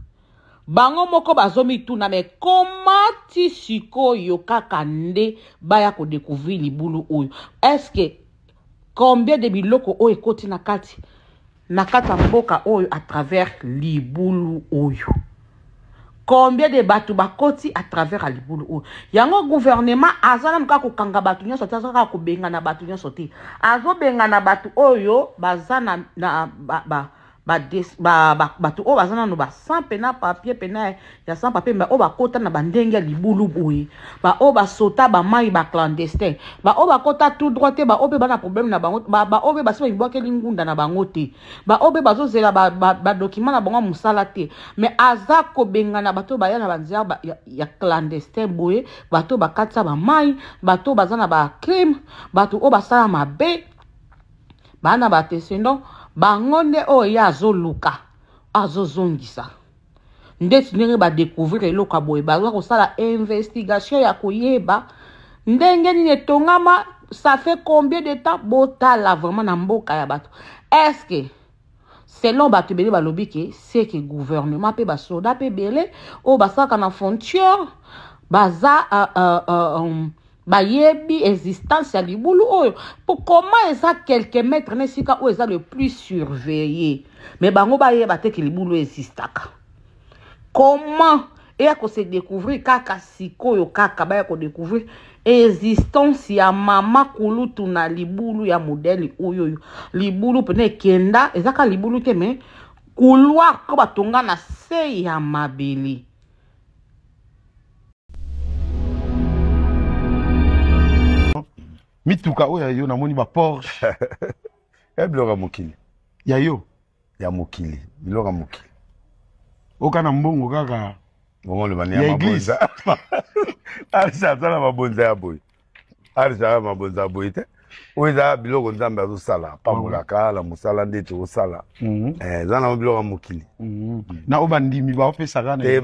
bango moko bazomituna me komati sikoyo kaka nde baya kodécouvrir libulu oyo est-ce que combien de biloko oyo ekoti na kati ya mboka oyo à travers libulu oyo combien de batu bakoti à travers libulu oyo yango gouvernement azana nuka kokanga batu nyonso te azaka kobenga na batu nyonso te azobenga na batu oyo bazana na batu oyo bazana no ba sans pena papier pena ya sans papier mais oyo bakota na bandenge ya libulu boye oyo basota bamai clandestin oyo bakota tout droit te oyo pe bana problème na bango oyo pe basi babwakeli ngunda na bango te oyo pe bazozela badocument na bango mosala te mais aza kobenga na bato baya na banzela ya clandestin boye bato oyo bakatisa bamai bato oyo baza na bacrime bato oyo basala mabe bana batesendon bango nde oyo ye azoluka azozongisa ndeti ndenge badécouvrir eloko ya boye baza kosala investigation ya koyeba ndenge nini etongama. Ça fait combien de temps botala vraiment na mboka ya bato? Est-ce que selon bato ebele balobi ke c'est que gouvernement pe basoda pe ebele oyo basalaka na frontière baza bayebi existence ya libulu oyo pour comment eza quelques mètres na esika oyo eza le plus surveillé mais bango bayeba te ke libulu existaka. Comment eya kose découvrir kaka sikoyo kaka baya ko découvrir existence ya mama kulutu na libulu ya modèle oyo libulu pene kenda ezaka libulu te mais couloir ko batonga na se ya mabeli. Mituka oyo yo namoni ba Porsche biloko mokili ya yo ya mokili biloko mokili okana mbongo kaka bongo le bania mabonza arisa tala mabonza ya boy arisa mabonza ya boy te oza biloko nzambe azosala pamolaka la mosala nde tozosala eza na biloko mokili na obandimi baopesaka na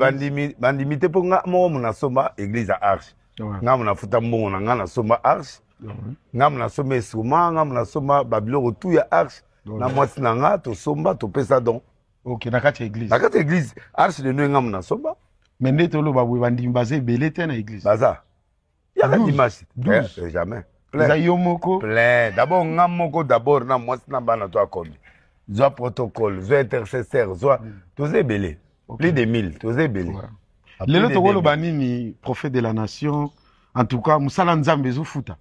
bandimi te mpo nga moko mona somba église ya arche nga mona futa mbongo na nga na somba arche nga mona somba esuma nga mona somba babiloko tu ya arche na mwasi na nga tosomba topesa don ok na kati ya église na kati ya église arche de noe nga mona somba mais nde toloba boye bandimi baza ebele te na église baza yaka dimanche jamais eza yo moko plein d'abord nga moko d'abord na mwasi na bana to akomi zwa protocole zwa intercesseur zwa toza ebele plus de 1000 toza ebele lelo tokoloba nini prophète de la nation en tout cas mosala nzambe ezofuta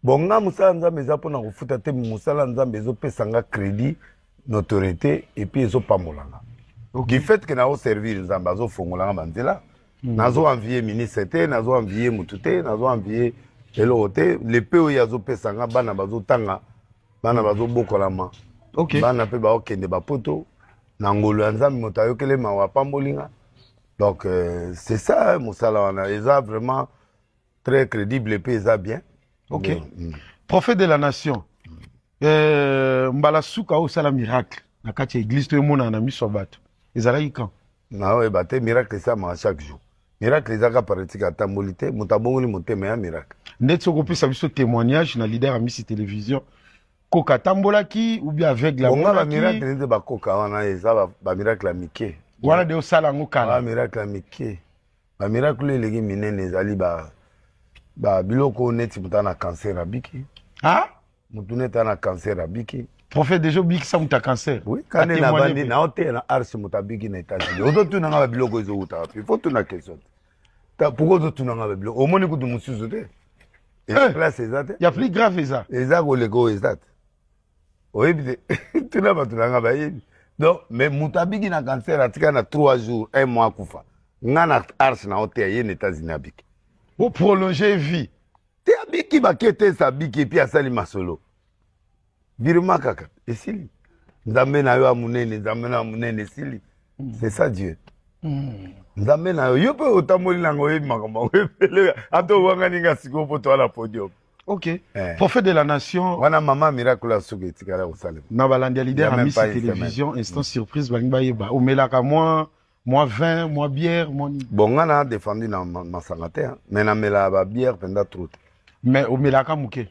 bon nga mosala nzambe eza mpona kofuta te mosala nzambe ezopesa nga crédit notoriété et puis ezopamolanga du fait que naoservir nzambe azofongolanga banzela nazoenvie ministre te nazoenvie motu te nazoenvie eloko te lepe oyo azopesa nga bana bazotanga bana bazobokolama bana mpe baokende bapoto na ngolo ya nzambe moto ayokele mawa apambolinga donc c'est ça mosala wana eza vraiment très crédible epe eza bien. Ok. Prophète de la nation mbala suka osala miracle na kati ya église toyemona na miso ya bato ezalaki quand naoyeba te miracle esamaka chaque jour miracle ezaka pratique atamboli te moto abongoli motema ya miracle ndeti soki opesa biso témoignage na leader ya misi télévision koka atambolaki ou bien aveugle bonga bamiracle nde bakoka wana eza bamiracle ya mike wana nde osala yango kala bamiracle ya mike bamiracle oyo eleki minene ezali biloko neti moto na cancer abiki motu neti na cancer abiki prophète déjà obikisa moto ya cancer oui kane na bandi naoteya na arche moto abiki na états-unis ozotunanga babiloko ezowutaka pe fo tuna question te pourkoi ozotunanga babiloko omoni kutu mosusu te place eza te ya plus grave eza koleka oyo eza te oyebi te tuna bato nanga bayebi donc mais moto abiki na cancer atika na 3 jours 1 mois akufa nga na arche naoteya ye na états-unis abiki prolonger vie te abiki baketesa abiki epi asali masolo virement kaka esili nzambe na yo ya monene nzambe na yo monene esili c'est ça Dieu nzambe na yo mpe otamboli nanga oyebi makambo yango ebele ata owangani nga sikoyo mpo toala podium. Ok. Prophète de la nation wana mama miracle ya soki etikala kosalema na balandi ya leader ya misi télévision instant surprise balingi bayeba omelaka moins 20 moins bière moins bon nga na défendu na masanga te mais namela babière penda trop te mais omelaka moke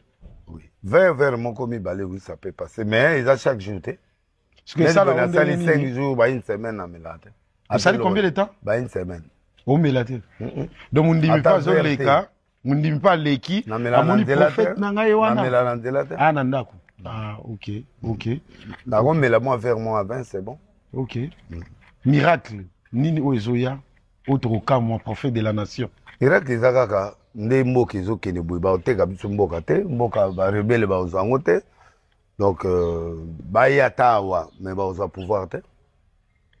20 verres moko mibale oui ça peut passer mais eza chaque jour te parce que ça on a sali 5 jours ba une semaine namela te asali combien de temps ba une semaine omela te donc mundimi pas zoleka mundimi pas leki amoni prophète na ngai wana namela na nzela te na ndako ok nakomela moi vers moi à 20 c'est bon ok miracle nini oyo ezoya otokoka moi prophète de la nation miracle eza kaka nde mboka ezokende boye baoteka biso mboka te mboka barebele baozwa yango te donc baya ata awa mais baozwa pouvoir te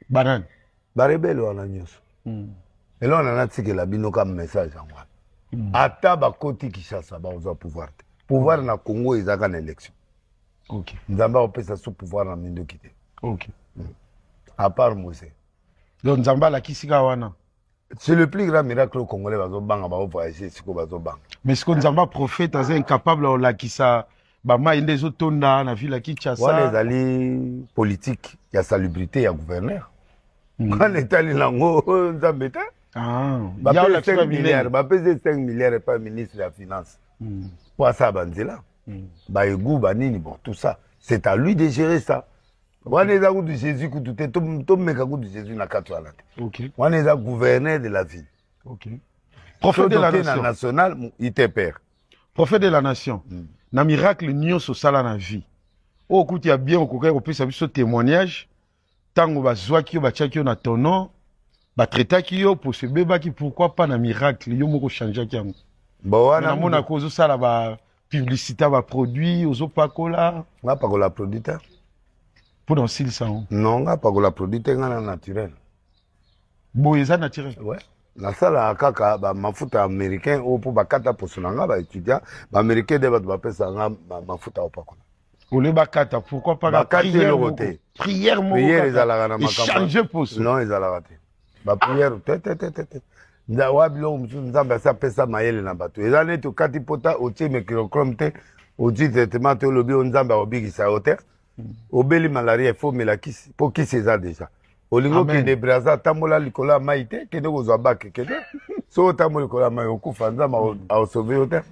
banani barebele wana nyonso elo wana natikela bino ka message yango wana ata bakoti Kinshasa baozwa pouvoir te pouvoir na Congo ezaka na élection nzambe akopesa so pouvoir na mindoki te à part Mose donc nzambe alakisika wana c'est le plus grand miracle au Congolais bazobanga baovoyager siko bazobanga mais siko nzambe prophète aza incapable olakisa bamai nde ezotonda na ville ya Kinshasa wana ezali politique ya salubrité ya gouverneur Quand etali nango nzambe te. Bapese 5 milliards, bapese 5 milliards et pas ministre de la finance. Pour ça banzela. Baegou banini bon tout ça, c'est à lui de gérer ça. On est à de Jésus que tout est tout mec à de Jésus na katwala. OK. On est à gouverneur de la ville. OK. Prophète de la nation national, il te perd. Prophète de la nation. Na miracle nyonso sala na vie. O kuti ya bien okoka ko pesa biso témoignage. Tango bazwaki yo batiaki yo na ton nom, batraitaki yo pour se bebaki pourquoi pas na miracle yo moko changeaki yango. Bon wana mona ko zo sala ba publicité ba produit ozo pakola. Nga pakola produit te. Pour dans style ça. Non, nga pakola produit te nga na naturel. Boyeza naturel. Ouais. Na sala kaka ba mafuta américain o pour bakata posonanga ba étudiant ba américain de ba pesa nga mafuta opakola. Ole bakata pourquoi pas la prière côté. Prière mo. Prière ezalaka na makambo. Changer poste. Non ezalaka te. Ba prière te. Nda wabilo mtu nzamba sa pesa mayele na bato. Ezane to kati pota otie microchrome te. Odi traitement te lobi nzamba obikisa hotel. Obeli malaria faut melakisi. Pour qui c'est ça déjà? Olingo ki de braza tambola likola maite kende kozwa bake kende. So tambola likola mai okufa nzamba a sauver hotel.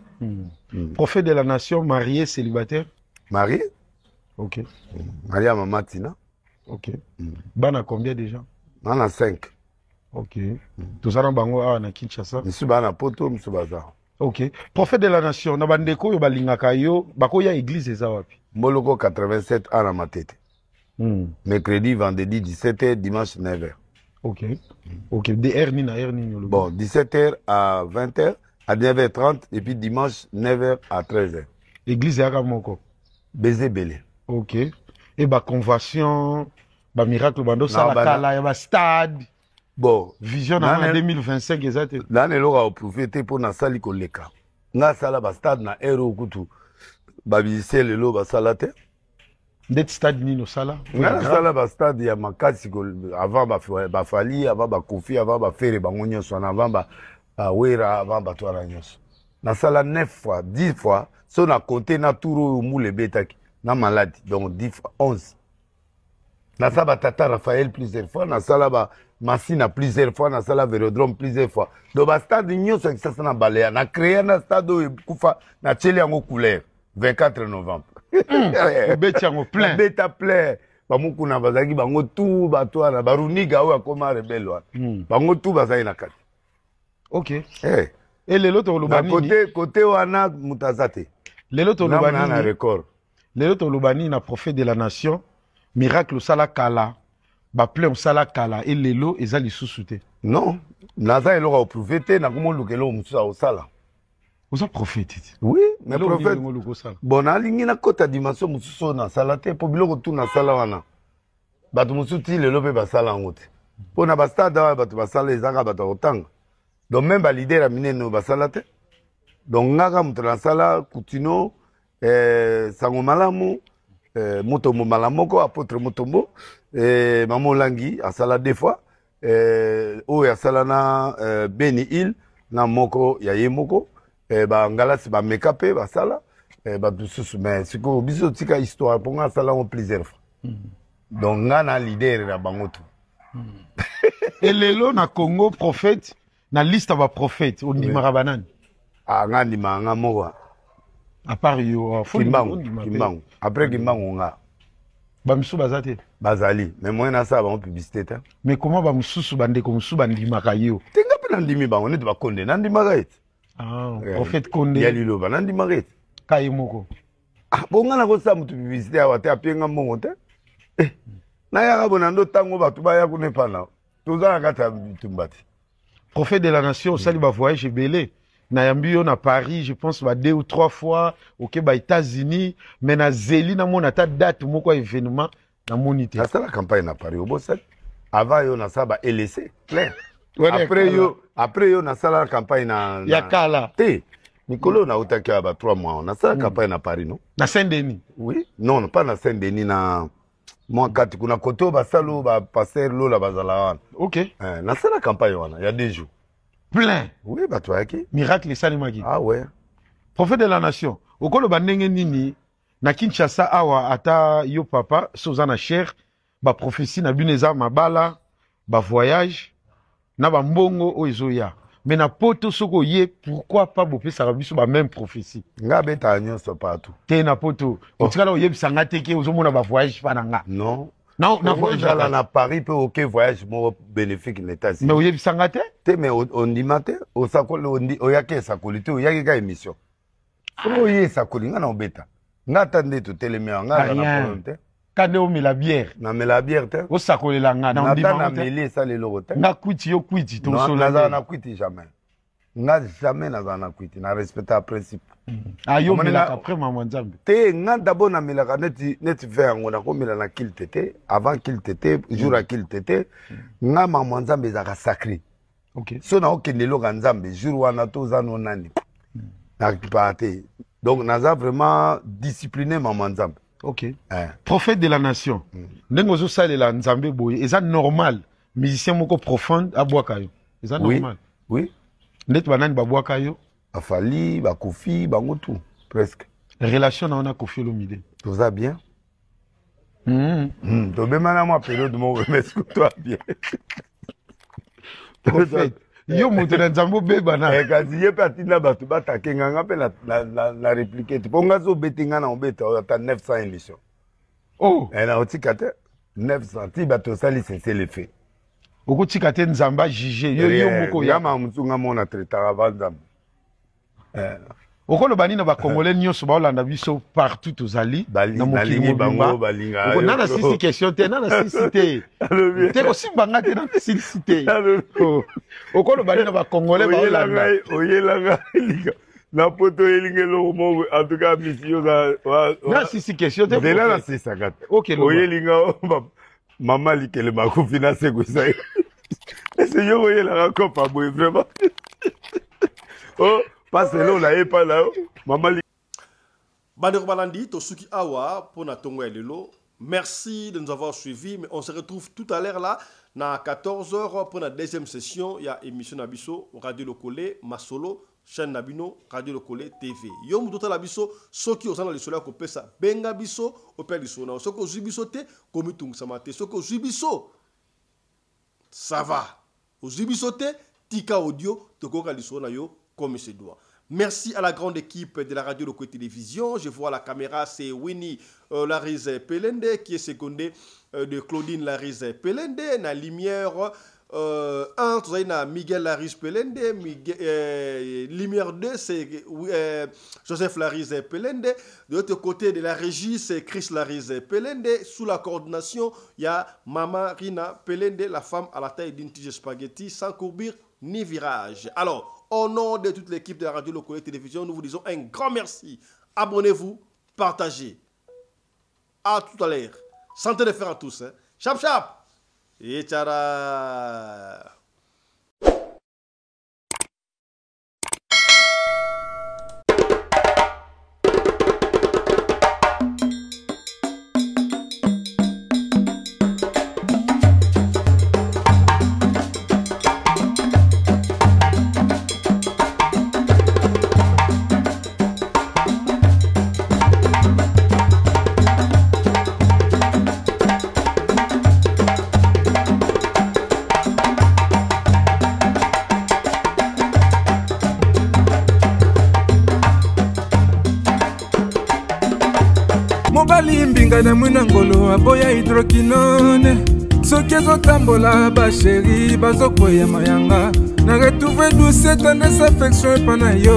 Prophète de la nation marié célibataire. Marié? Ok. Maria Mamatina. Ok. Bana combien déjà? Bana 5. Ok. Tout ça dans bango à na Kinshasa. Monsieur Bana Poto, monsieur Baza. Ok. Prophète de la nation, na bandeko yo balingaka yo, bako ya église eza wapi? Moloko 87 à la matete. Mercredi, vendredi 17h, dimanche 9h. Ok. Ok. De Erni na Erni. Bon, 17h à 20h, à 9h30 et puis dimanche 9h à 13h. Église ya moko. Baiser belé. Ok. Et ba conversion, ba miracle bando sala kala ya ba stade. Bon, vision en 2025 exact. Dans le lora profiter pour na sali koleka. Nga sala ba stade na ero kutu. Ba bisé le lo ba salate. Net stade ni no sala. Nga sala ba stade ya makasi avant ba fali, avant ba kofi, avant ba fere ba ngonyo so na avant ba wera, avant ba toara nyos. Na sala 9 fois, 10 fois. Si on a compté na touro moule betaki na maladie donc 10 fois 11. Na sala tata Raphaël plusieurs fois, na sala ba Massina plusieurs fois, na sala Vélodrome plusieurs fois. Donc ba stade nyonso qui ça na balea na créer na stade kufa na tcheli yango couleur 24 novembre. Beti yango plein. Beta plein. Ba muku na bazaki bango tout ba toi na baruniga o akoma rebelle wa. Bango tout bazaki na kati. OK. Eh. Et les autres lobani côté wana mutazate. Les autres lobani na record. Les autres lobani na prophète de la nation, miracle sala kala, ba plein sala kala et lelo ezali susute. Non, naza eloko prophète na komo lukelo musa osala. Oza prophète. Oui, mais prophète. Bon alingi na kota dimension mususo na sala te po biloko tu na sala wana. Batu musuti lelo pe basala ngote. Po na bastada batu basala ezaka batu otanga. Donc même ba leader a miné no basala te. Donc ngaka mutu na sala Kutino Sango Malamu Mutombo Malamoko apôtre Mutombo Maman Langi a sala deux fois oya sala na Beni Hill na moko ya yemoko ba ngalasi ba mekape ba sala ba dususu mais siko biso tika histoire pour nga sala on plusieurs fois. Donc ngana leader ya bangoto. Et lelo na Congo prophète na liste ba prophète on dit marabanan. Ah ngandi manga mowa. À part yo Kimbangu. Après Kimbangu nga. Bamsu bazate. Bazali. Mais moi na ça ba on publicité ta. Mais comment ba mususu bande ko musu bandi makayo. Tenga pe ndimi ba on est ba konde nandi magaet. Ah, prophète konde. Ya lilo ba nandi magaet. Kai moko. Ah bonga na ko sa mutu publicité ya wate apenga mbongo te. Na ya ka bonando tango ba tuba ya kunepa na. Toza ngata tumbati. Prophète de la nation, sali ba voyage belé. Na yambi na Paris, je pense ba 2 ou 3 fois, OK ba États-Unis, mais na zeli na mona ta date moko événement na monité. Na la campagne na Paris au Bossel. Avant yo na ça ba LC, clair. Après yo na la campagne na Yakala. Té. Nicolo na utaki ba 3 mois. Na la campagne na Paris non? Na Saint-Denis. Oui. Non, pas na Saint-Denis na moi kati kuna koto ba salo ba passer lo la bazala. OK. Na la campagne wana, il y a 2 jours. Plein. Oui, bah toi qui. Miracle salimaki. Ah ouais. Prophète de la nation. Okolo bandenge nini na Kinshasa awa ata yo papa sozana cher ba prophétie na bineza mabala ba voyage na ba mbongo o ezoya mais na poto soko ye pourquoi pas bopesa biso ba même prophétie nga beta nyonso partout te na poto otikala oyebisa nga te ke ozomona ba voyage pa na nga non na voyage na Paris peut aucun voyage mo bénéfique l'état mais oyebisa nga te mais on dit matin o sakole on dit oyake sakole te oyake ka émission oye sakole nga na obeta nga tande to telemia nga na problème kande o mela bière na mela bière te o sakolela nga na ndima na meli ça le logo te nga kwiti yo kwiti to so na kwiti jamais nga jamais na kwiti na respecter principe ayo mela après maman Nzambe te nga d'abord na mela net faire ngona ko mela na qu'il tete avant qu'il tete jour à qu'il tete nga maman Nzambe za sacré OK so na okendelo ka Nzambe jour wana to za no nani na kipate donc naza vraiment discipliné maman Nzambe. OK. Prophète de la nation. Ndenge zo salela Nzambe boye, eza normal. Musicien moko profonde abwaka yo. Eza normal. Oui. Net banani babwaka yo. Afali, ba Kofi, bango tout presque. Relation na ona Kofi Olomide. Tout ça bien. To be mana moi période mo mais toi bien. Prophète. Yo moto na Nzambe beba na. Kasi ye patina batu batake nganga pe la répliquer. Ponga zo betinga na obeta ata 900 émissions. Oh, na otikate 900 ti bato sali c'est le fait. Okotikate Nzamba jige yo moko ya ma mutsunga mona traitara Nzambe. Okolo bani na ba Congolais nyonso ba Olanda biso partout ozali na mokili bango balinga. Okona sisi question te na sisi te. Te ko simbanga te na sisi te. Okolo bani na ba Congolais ba Olanda. Oyelanga liga. Na poto elingelo mo en tout cas mission na sisi question te. De là na sisi sakate. OK. Oyelinga mama likele makufi na sekwe. Est-ce yo oyelanga kopa boy vraiment. Oh parce que là, on pas là. Maman. Bandero Balandi, Tosuki Awa, pour Natongo et Lelo. Merci de nous avoir suivis. Mais on se retrouve tout à l'heure là, à 14h pour la deuxième session. Il y a émission Nabiso, Radio Lokole, Masolo, chaîne Nabino, Radio Lokole TV. Yom Douta Nabiso, ceux qui ont dans le soleil, qu'on peut ça. Benga Biso, au père du Sona. Ceux qui ont Zubisote, comme Tung Samate. Ceux qui ont Zubiso, ça va. Au Zubisote, Tika Audio, Tokoka Lisona Yo. Comme se doit. Merci à la grande équipe de la radio Lokole Télévision. Je vois la caméra, c'est Winnie Larise Pelende qui est secondé de Claudine Larise Pelende. La lumière, Miguel Larise Pelende. Lumière 2, c'est Joseph Larise Pelende. De l'autre côté de la régie, c'est Chris Larise Pelende. Sous la coordination, il y a Mama Rina Pelende, la femme à la taille d'une tige spaghetti, sans courbure ni virage. Alors, au nom de toute l'équipe de la radio Lokole Télévision, nous vous disons un grand merci. Abonnez-vous, partagez. À tout à l'heure. Santé de fer à tous. Hein. Chap chap. Et tchara. Mbinga na mwina ngolo aboya hydroquinone soki ezotambola basheri bazokoya mayanga na retrouve douce tendresse affection epa na yo.